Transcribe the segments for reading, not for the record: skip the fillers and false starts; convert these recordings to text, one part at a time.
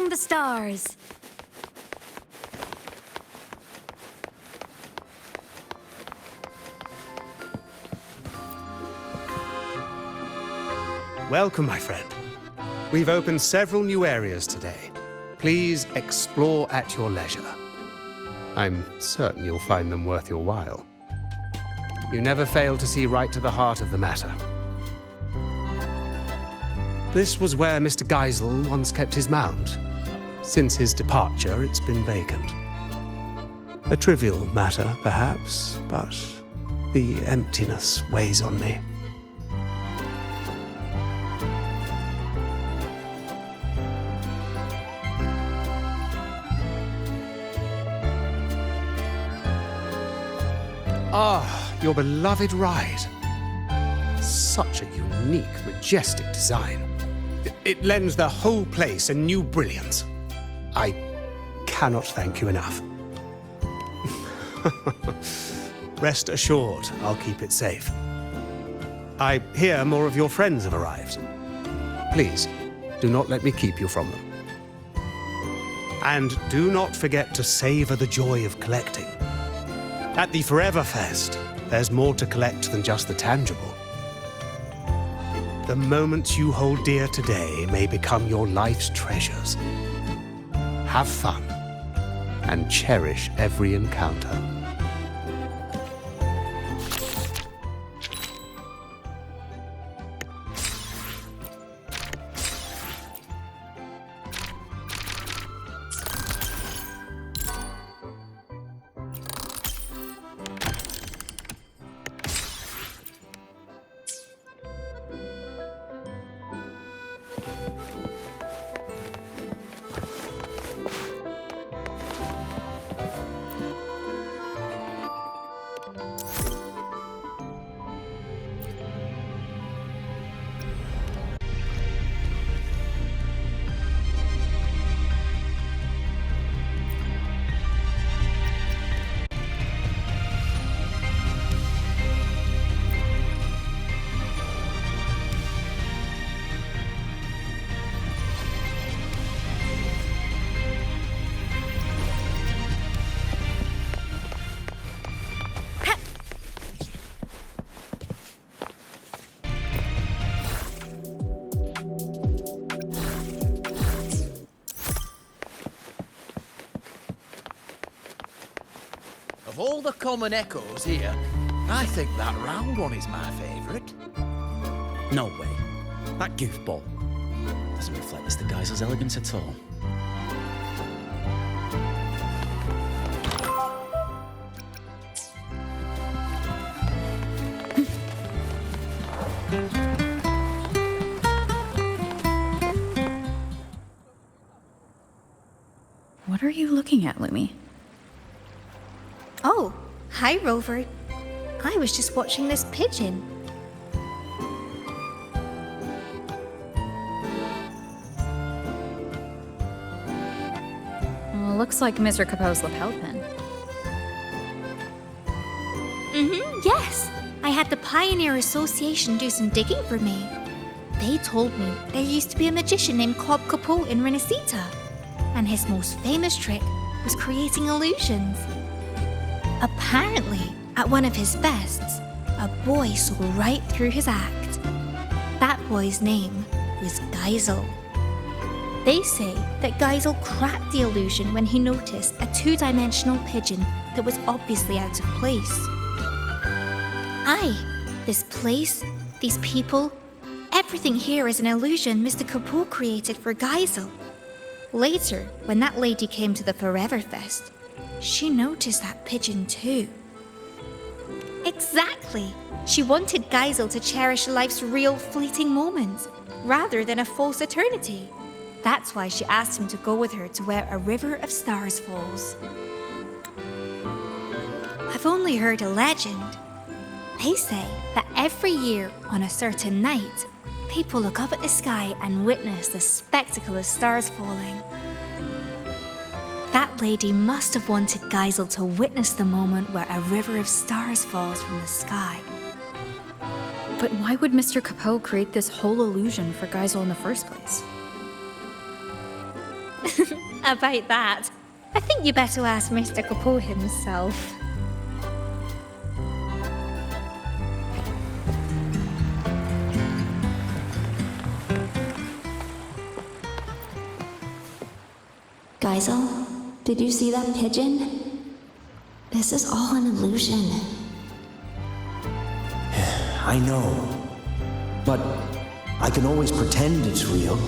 among the stars. Welcome, my friend. We've opened several new areas today. Please explore at your leisure. I'm certain you'll find them worth your while. You never fail to see right to the heart of the matter. This was where Mr. Geisel once kept his mount. Since his departure, it's been vacant. A trivial matter, perhaps, but the emptiness weighs on me. Ah, your beloved ride. Such a unique, majestic design. It lends the whole place a new brilliance. I cannot thank you enough. Rest assured, I'll keep it safe. I hear more of your friends have arrived. Please, do not let me keep you from them. And do not forget to savor the joy of collecting. At the Forever Fest, there's more to collect than just the tangible. The moments you hold dear today may become your life's treasures. Have fun and cherish every encounter. Of all the common echoes here, I think that round one is my favourite. No way. That goofball doesn't reflect Mr. Geisel's elegance at all. What are you looking at, Lumi? Oh, hi, Rover. I was just watching this pigeon. Well, looks like Mr. Capoe's lapel pin. Yes. I had the Pioneer Association do some digging for me. They told me there used to be a magician named Cobb Capoe in Renacita, and his most famous trick was creating illusions. Apparently, at one of his fests, a boy saw right through his act. That boy's name was Geisel. They say that Geisel cracked the illusion when he noticed a two-dimensional pigeon that was obviously out of place. Aye, this place, these people, everything here is an illusion Mr. Capoe created for Geisel. Later, when that lady came to the Forever Fest, she noticed that pigeon too. Exactly! She wanted Geisel to cherish life's real fleeting moments, rather than a false eternity. That's why she asked him to go with her to where a river of stars falls. I've only heard a legend. They say that every year on a certain night, people look up at the sky and witness the spectacle of stars falling. That lady must have wanted Geisel to witness the moment where a river of stars falls from the sky. But why would Mr. Capoe create this whole illusion for Geisel in the first place? About that, I think you better ask Mr. Capot himself. Geisel, did you see that pigeon? This is all an illusion. I know. But I can always pretend it's real.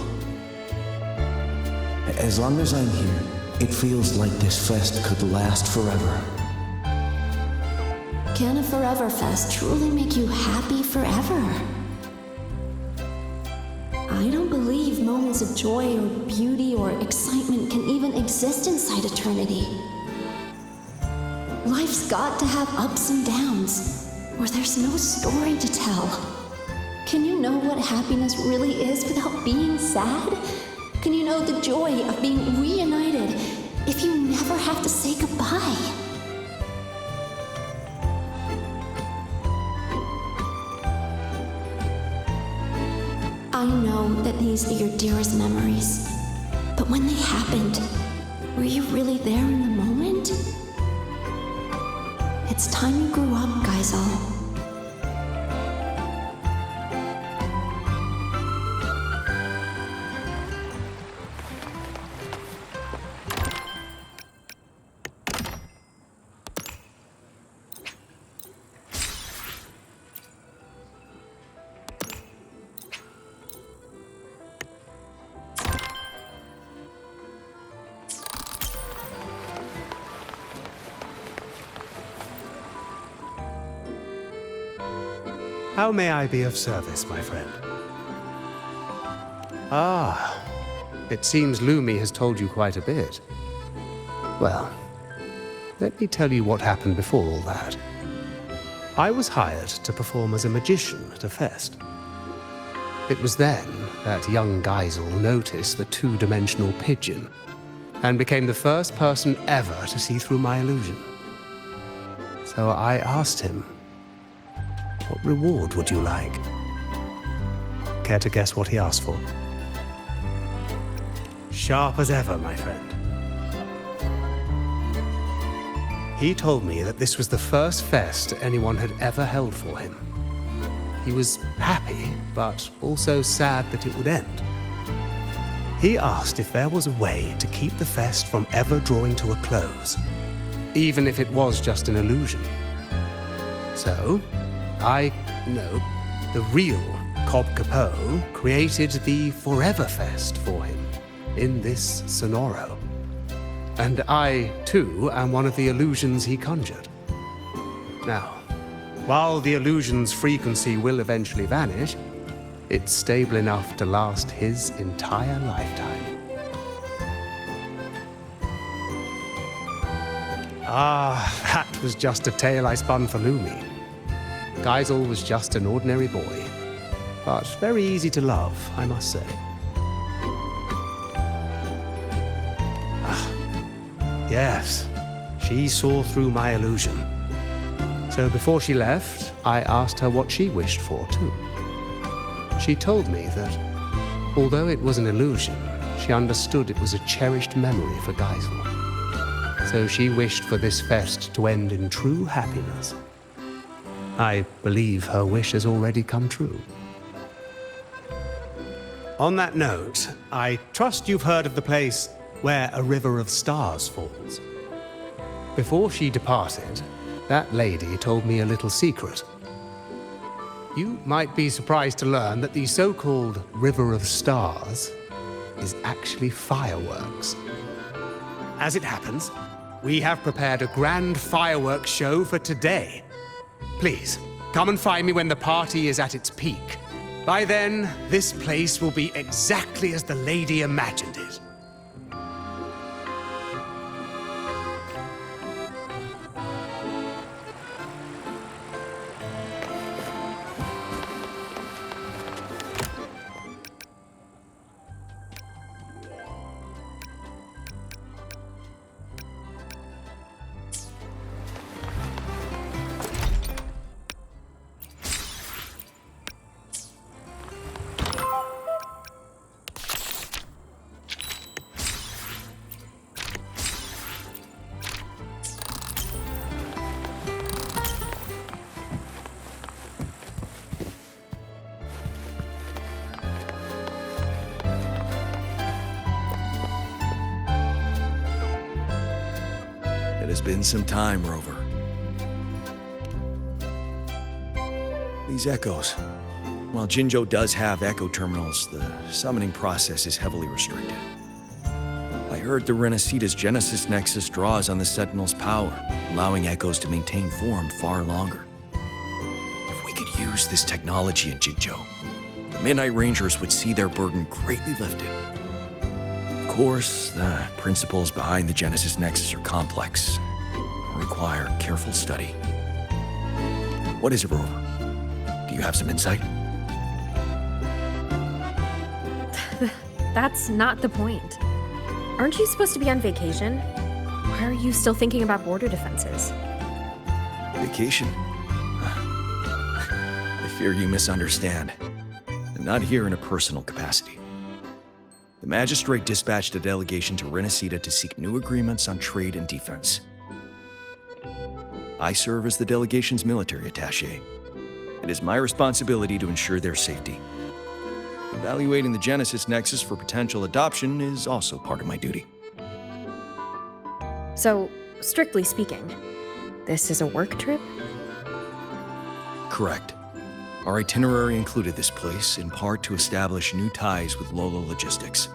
As long as I'm here, it feels like this fest could last forever. Can a Forever Fest truly make you happy forever? I don't believe moments of joy or beauty or excitement can even exist inside eternity. Life's got to have ups and downs, or there's no story to tell. Can you know what happiness really is without being sad? Can you know the joy of being reunited if you never have to say goodbye? I know that these are your dearest memories, but when they happened, were you really there in the moment? It's time you grew up, Geisel. How may I be of service, my friend? Ah, it seems Lumi has told you quite a bit. Well, let me tell you what happened before all that. I was hired to perform as a magician at a fest. It was then that young Geisel noticed the two-dimensional pigeon and became the first person ever to see through my illusion. So I asked him, what reward would you like? Care to guess what he asked for? Sharp as ever, my friend. He told me that this was the first fest anyone had ever held for him. He was happy, but also sad that it would end. He asked if there was a way to keep the fest from ever drawing to a close, even if it was just an illusion. So, the real Cobb Capot created the Forever Fest for him in this Sonoro. And I, too, am one of the illusions he conjured. Now, while the illusion's frequency will eventually vanish, it's stable enough to last his entire lifetime. Ah, that was just a tale I spun for Lumi. Geisel was just an ordinary boy, but very easy to love, I must say. Yes, she saw through my illusion. So before she left, I asked her what she wished for, too. She told me that, although it was an illusion, she understood it was a cherished memory for Geisel. So she wished for this fest to end in true happiness. I believe her wish has already come true. On that note, I trust you've heard of the place where a river of stars falls. Before she departed, that lady told me a little secret. You might be surprised to learn that the so-called River of Stars is actually fireworks. As it happens, we have prepared a grand fireworks show for today. Please, come and find me when the party is at its peak. By then, this place will be exactly as the lady imagined it. been some time, Rover. These echoes. While Jinzhou does have echo terminals, the summoning process is heavily restricted. I heard the Renacita's Genesis Nexus draws on the Sentinel's power, allowing echoes to maintain form far longer. If we could use this technology in Jinzhou, the Midnight Rangers would see their burden greatly lifted. Of course, the principles behind the Genesis Nexus are complex, and require careful study. What is it, Rover? Do you have some insight? That's not the point. Aren't you supposed to be on vacation? Why are you still thinking about border defenses? Vacation? I fear you misunderstand. I'm not here in a personal capacity. The Magistrate dispatched a delegation to Renacita to seek new agreements on trade and defense. I serve as the delegation's military attaché. It is my responsibility to ensure their safety. Evaluating the Genesis Nexus for potential adoption is also part of my duty. So, strictly speaking, this is a work trip? Correct. Our itinerary included this place, in part to establish new ties with Lolo Logistics.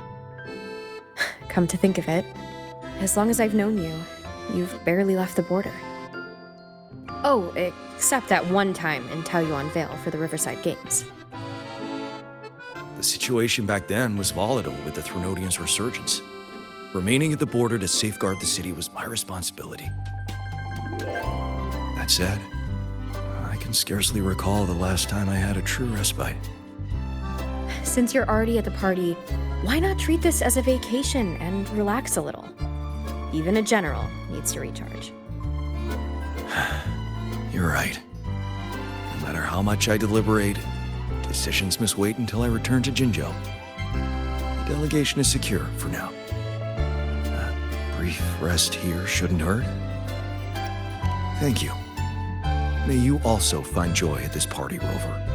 Come to think of it, as long as I've known you, you've barely left the border. Oh, except that one time in Taoyuan Vale for the Riverside Games. The situation back then was volatile with the Threnodians' resurgence. Remaining at the border to safeguard the city was my responsibility. That said, I can scarcely recall the last time I had a true respite. Since you're already at the party, why not treat this as a vacation and relax a little? Even a general needs to recharge. You're right. No matter how much I deliberate, decisions must wait until I return to Jinzhou. The delegation is secure for now. A brief rest here shouldn't hurt. Thank you. May you also find joy at this party, Rover.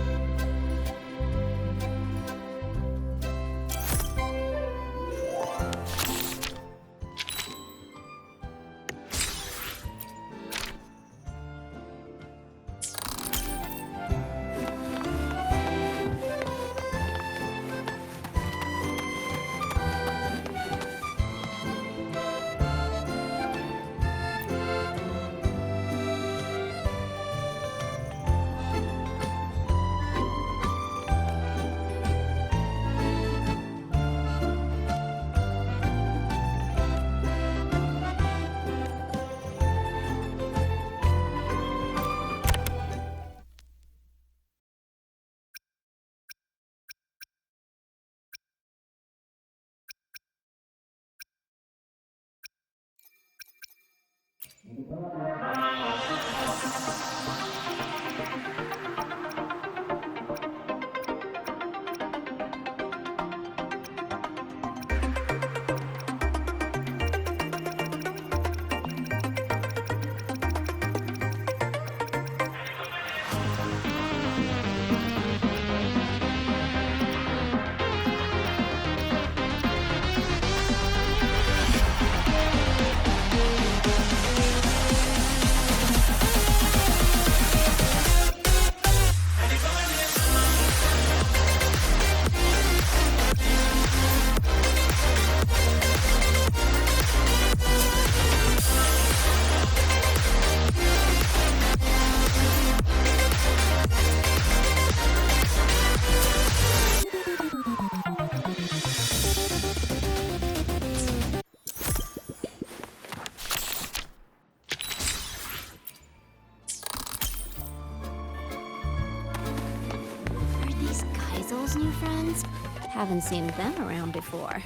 New friends? Haven't seen them around before.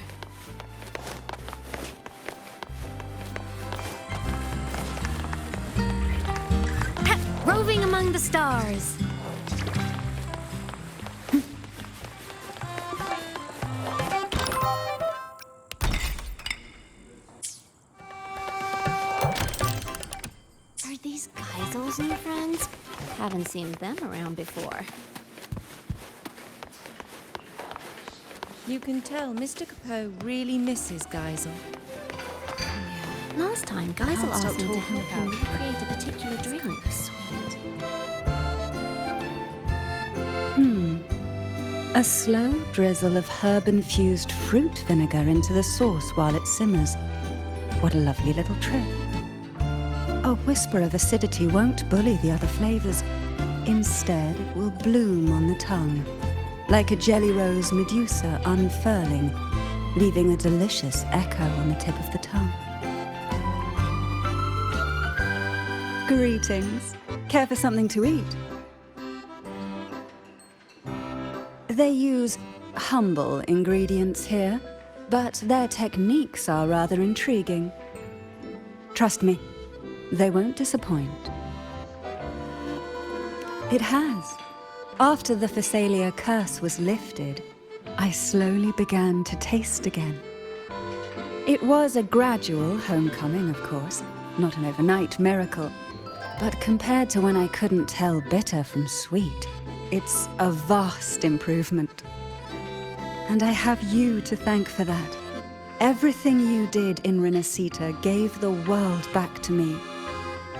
Roving among the stars. Are these Geisel's new friends? Haven't seen them around before. You can tell Mr. Capot really misses Geisel. Yeah. Last time, Geisel Can't stop asked me to talking help him about recreate a particular drink. Sweet. A slow drizzle of herb-infused fruit vinegar into the sauce while it simmers. What a lovely little trick. A whisper of acidity won't bully the other flavors. Instead, it will bloom on the tongue, like a jelly rose medusa unfurling, leaving a delicious echo on the tip of the tongue. Greetings. Care for something to eat? They use humble ingredients here, but their techniques are rather intriguing. Trust me, they won't disappoint. It has. After the Phasalia curse was lifted, I slowly began to taste again. It was a gradual homecoming, of course, not an overnight miracle. But compared to when I couldn't tell bitter from sweet, it's a vast improvement. And I have you to thank for that. Everything you did in Renacita gave the world back to me,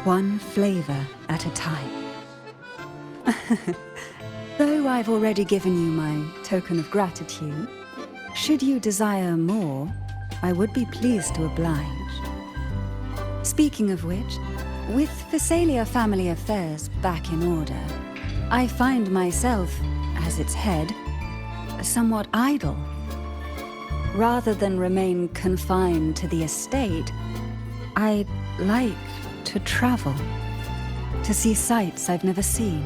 one flavor at a time. Though I've already given you my token of gratitude, should you desire more, I would be pleased to oblige. Speaking of which, with Phasalia family affairs back in order, I find myself, as its head, somewhat idle. Rather than remain confined to the estate, I'd like to travel, to see sights I've never seen.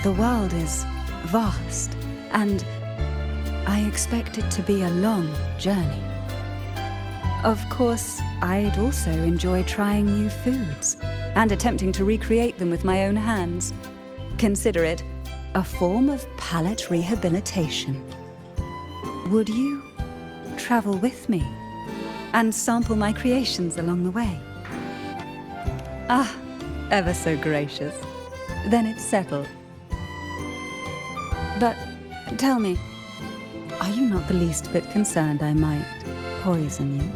The world is vast, and I expect it to be a long journey. Of course, I'd also enjoy trying new foods and attempting to recreate them with my own hands. Consider it a form of palate rehabilitation. Would you travel with me and sample my creations along the way? Ah, ever so gracious. Then it's settled. But tell me, are you not the least bit concerned I might poison you?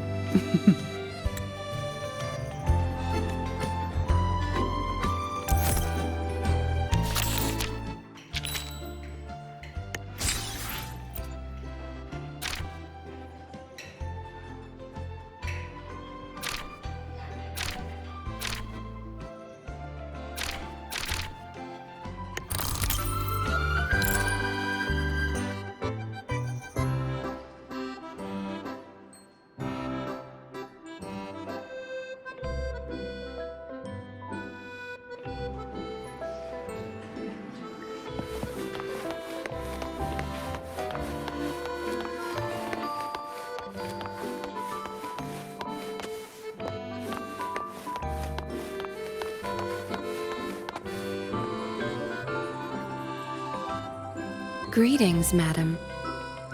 Greetings, madam.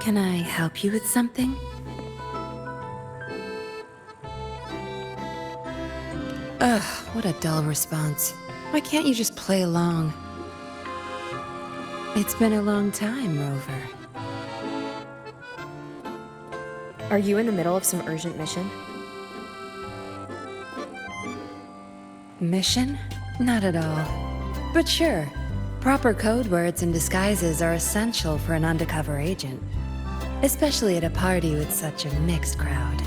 Can I help you with something? Ugh, what a dull response. Why can't you just play along? It's been a long time, Rover. Are you in the middle of some urgent mission? Mission? Not at all. But sure. Proper code words and disguises are essential for an undercover agent, especially at a party with such a mixed crowd.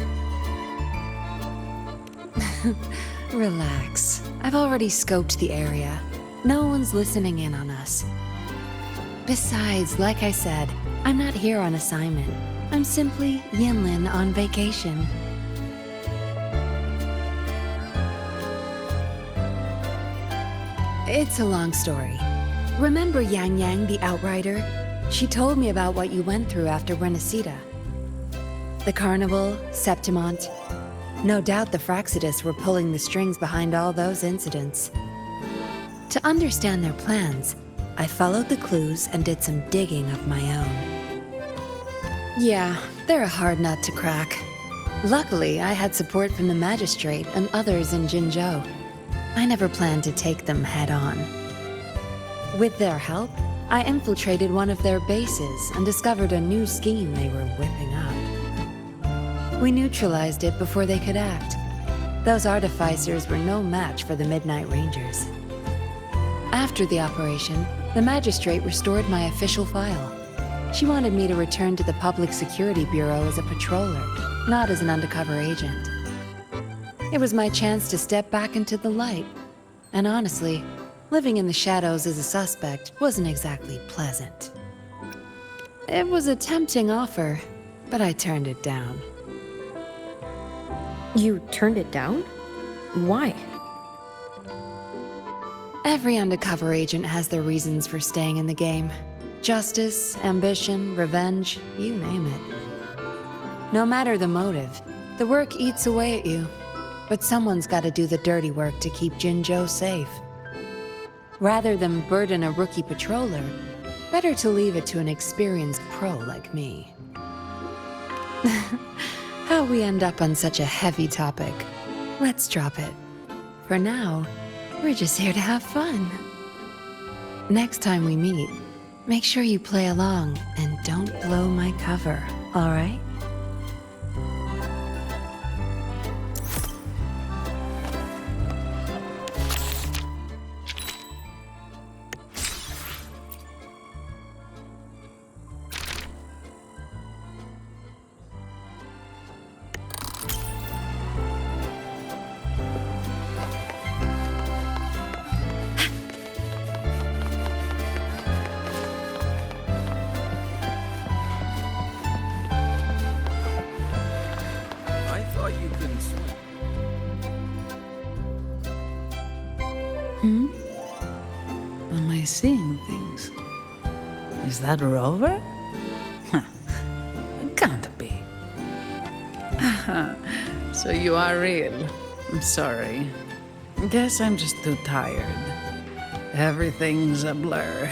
Relax. I've already scoped the area. No one's listening in on us. Besides, like I said, I'm not here on assignment. I'm simply Yinlin on vacation. It's a long story. Remember Yang Yang, the Outrider? She told me about what you went through after Renacita. The Carnival, Septimont. No doubt the Fraxidus were pulling the strings behind all those incidents. To understand their plans, I followed the clues and did some digging of my own. Yeah, they're a hard nut to crack. Luckily, I had support from the Magistrate and others in Jinzhou. I never planned to take them head-on. With their help, I infiltrated one of their bases and discovered a new scheme they were whipping up. We neutralized it before they could act. Those artificers were no match for the Midnight Rangers. After the operation, the magistrate restored my official file. She wanted me to return to the Public Security Bureau as a patroller, not as an undercover agent. It was my chance to step back into the light. And honestly, living in the shadows as a suspect wasn't exactly pleasant. It was a tempting offer, but I turned it down. You turned it down? Why? Every undercover agent has their reasons for staying in the game. Justice, ambition, revenge, you name it. No matter the motive, the work eats away at you. But someone's got to do the dirty work to keep Jinzhou safe. Rather than burden a rookie patroller, better to leave it to an experienced pro like me. How we end up on such a heavy topic. Let's drop it. For now, we're just here to have fun. Next time we meet, make sure you play along and don't blow my cover, all right? Am I seeing things? Is that Rover? Can't be. So you are real. I'm sorry. Guess I'm just too tired. Everything's a blur.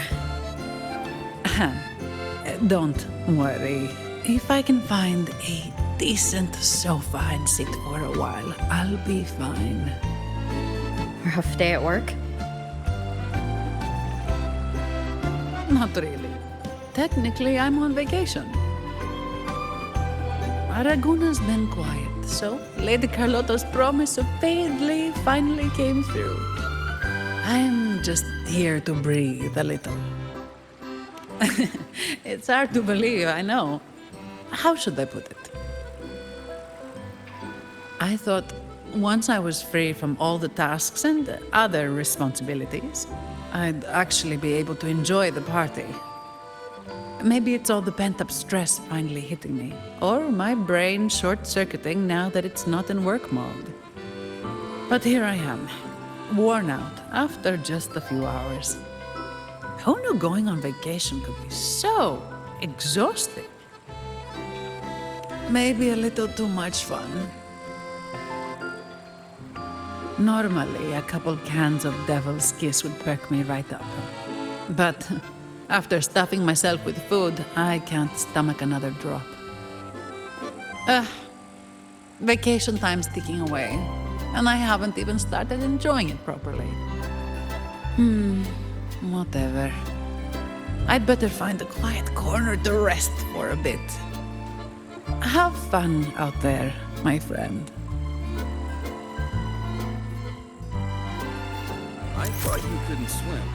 Don't worry. If I can find a decent sofa and sit for a while, I'll be fine. Rough day at work? Not really. Technically, I'm on vacation. Aragona's been quiet, so Lady Carlotta's promise of paid leave finally came through. I'm just here to breathe a little. It's hard to believe, I know. How should I put it? I thought once I was free from all the tasks and other responsibilities, I'd actually be able to enjoy the party. Maybe it's all the pent-up stress finally hitting me, or my brain short-circuiting now that it's not in work mode. But here I am, worn out after just a few hours. Who knew going on vacation could be so exhausting? Maybe a little too much fun. Normally, a couple cans of Devil's Kiss would perk me right up. But after stuffing myself with food, I can't stomach another drop. Vacation time's ticking away, and I haven't even started enjoying it properly. Whatever. I'd better find a quiet corner to rest for a bit. Have fun out there, my friend. I thought you couldn't swim.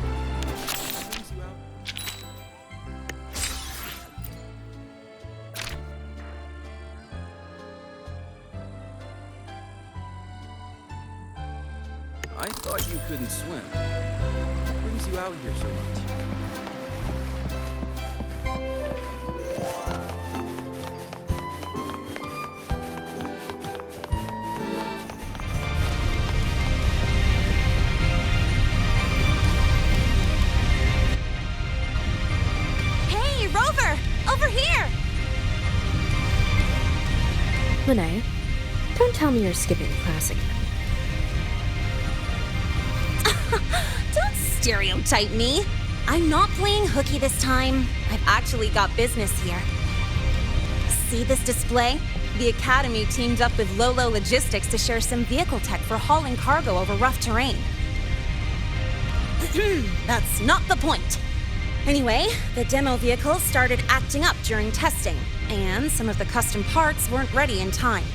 I thought you couldn't swim. What brings you out here so much? Hey, Rover! Over here! Lene, don't tell me you're skipping class again. Don't stereotype me. I'm not playing hooky this time. I've actually got business here. See this display? The Academy teamed up with Lolo Logistics to share some vehicle tech for hauling cargo over rough terrain. That's not the point. Anyway, the demo vehicles started acting up during testing, and some of the custom parts weren't ready in time.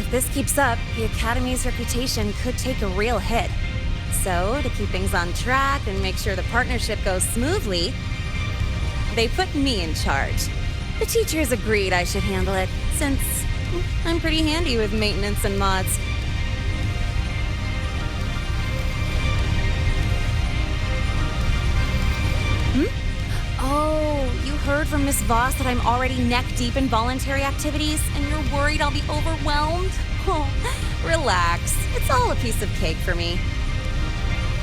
If this keeps up, the Academy's reputation could take a real hit. So, to keep things on track and make sure the partnership goes smoothly, they put me in charge. The teachers agreed I should handle it, since I'm pretty handy with maintenance and mods. Oh, you heard from Miss Voss that I'm already neck-deep in voluntary activities, and you're worried I'll be overwhelmed? Oh, relax. It's all a piece of cake for me.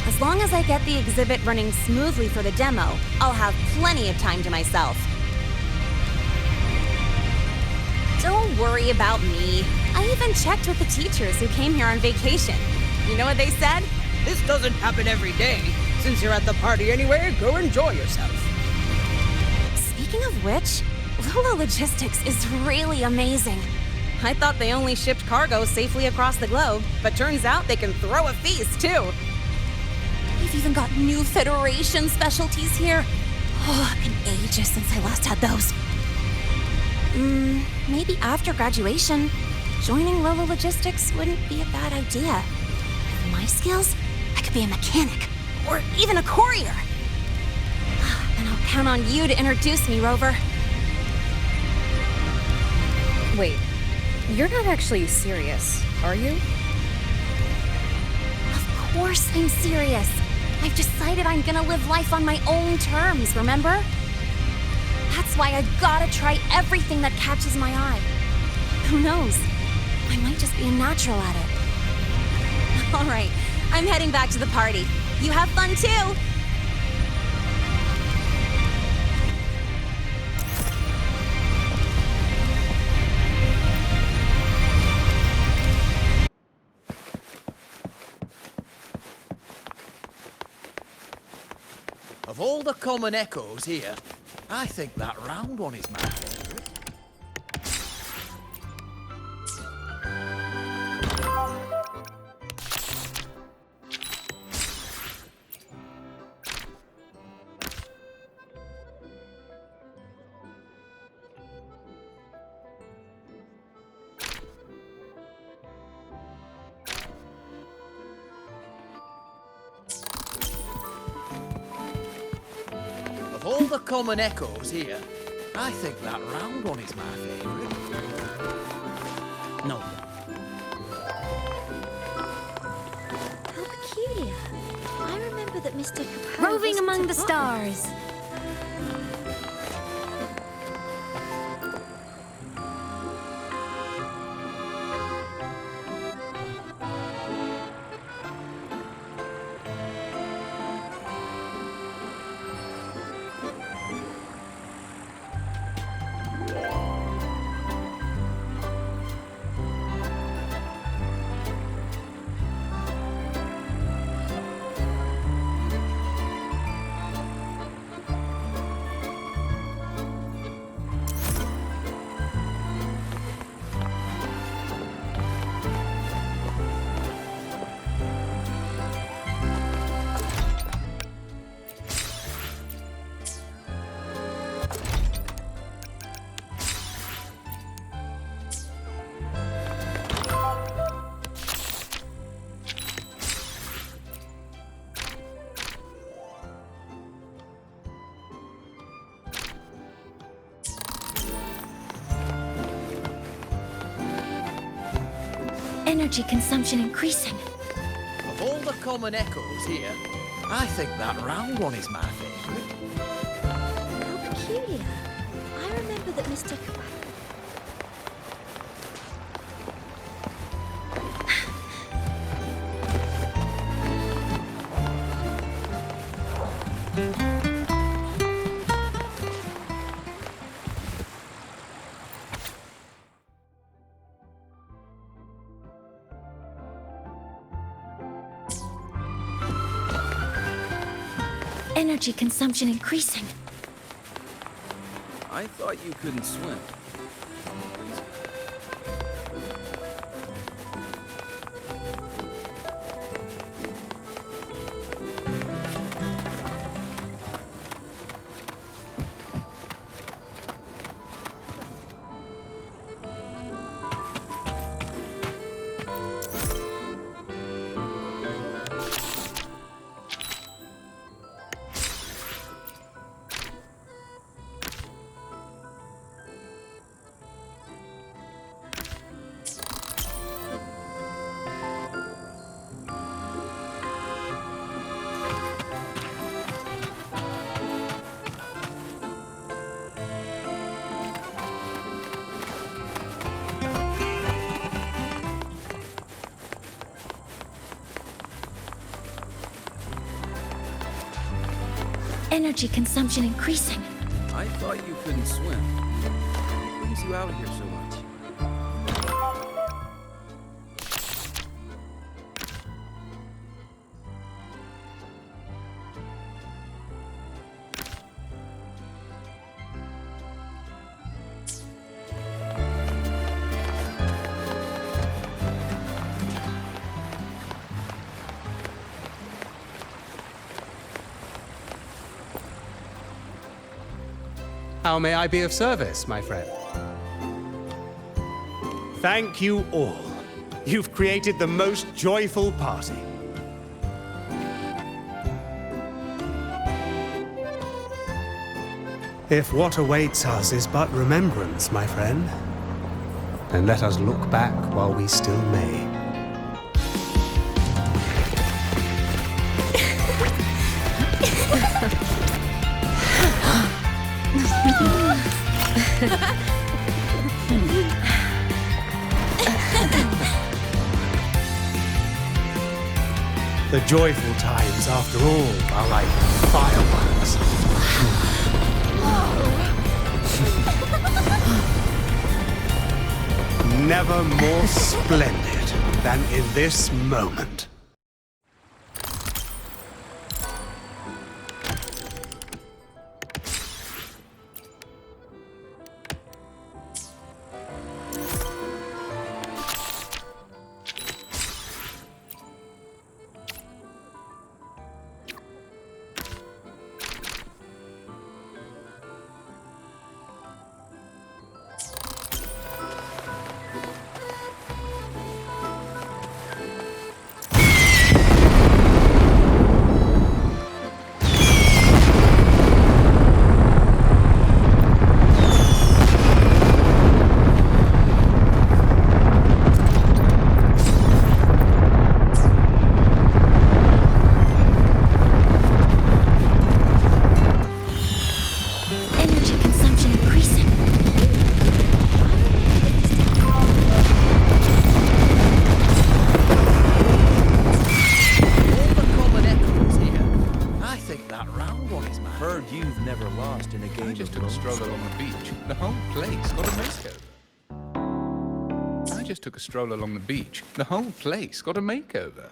As long as I get the exhibit running smoothly for the demo, I'll have plenty of time to myself. Don't worry about me. I even checked with the teachers who came here on vacation. You know what they said? This doesn't happen every day. Since you're at the party anyway, go enjoy yourself. Speaking of which, Lula Logistics is really amazing. I thought they only shipped cargo safely across the globe, but turns out they can throw a feast, too. We've even got new Federation specialties here. Oh, it's been ages since I last had those. Maybe after graduation, joining Lolo Logistics wouldn't be a bad idea. With my skills, I could be a mechanic, or even a courier. And I'll count on you to introduce me, Rover. Wait, you're not actually serious, are you? Of course I'm serious. I've decided I'm gonna live life on my own terms, remember? That's why I gotta try everything that catches my eye. Who knows? I might just be a natural at it. All right, I'm heading back to the party. You have fun too! Of all the common echoes here, I think that round one is my favourite. Of all the common echoes here, I think that round one is my favourite. No. How peculiar. I remember that Mr. Capone Roving wasn't among a the bot. stars. Energy consumption increasing. Of all the common echoes here, I think that round one is my favourite. How peculiar. I remember that Mr. Capone... Energy consumption increasing. I thought you couldn't swim. Energy consumption increasing. I thought you couldn't swim. What brings you out here so much? How may I be of service, my friend? Thank you all. You've created the most joyful party. If what awaits us is but remembrance, my friend, then let us look back while we still may. The joyful times, after all, are like fireworks. Never more splendid than in this moment. You've never lost in a game. I just took a stroll along the beach. The whole place got a makeover. I just took a stroll along the beach. The whole place got a makeover.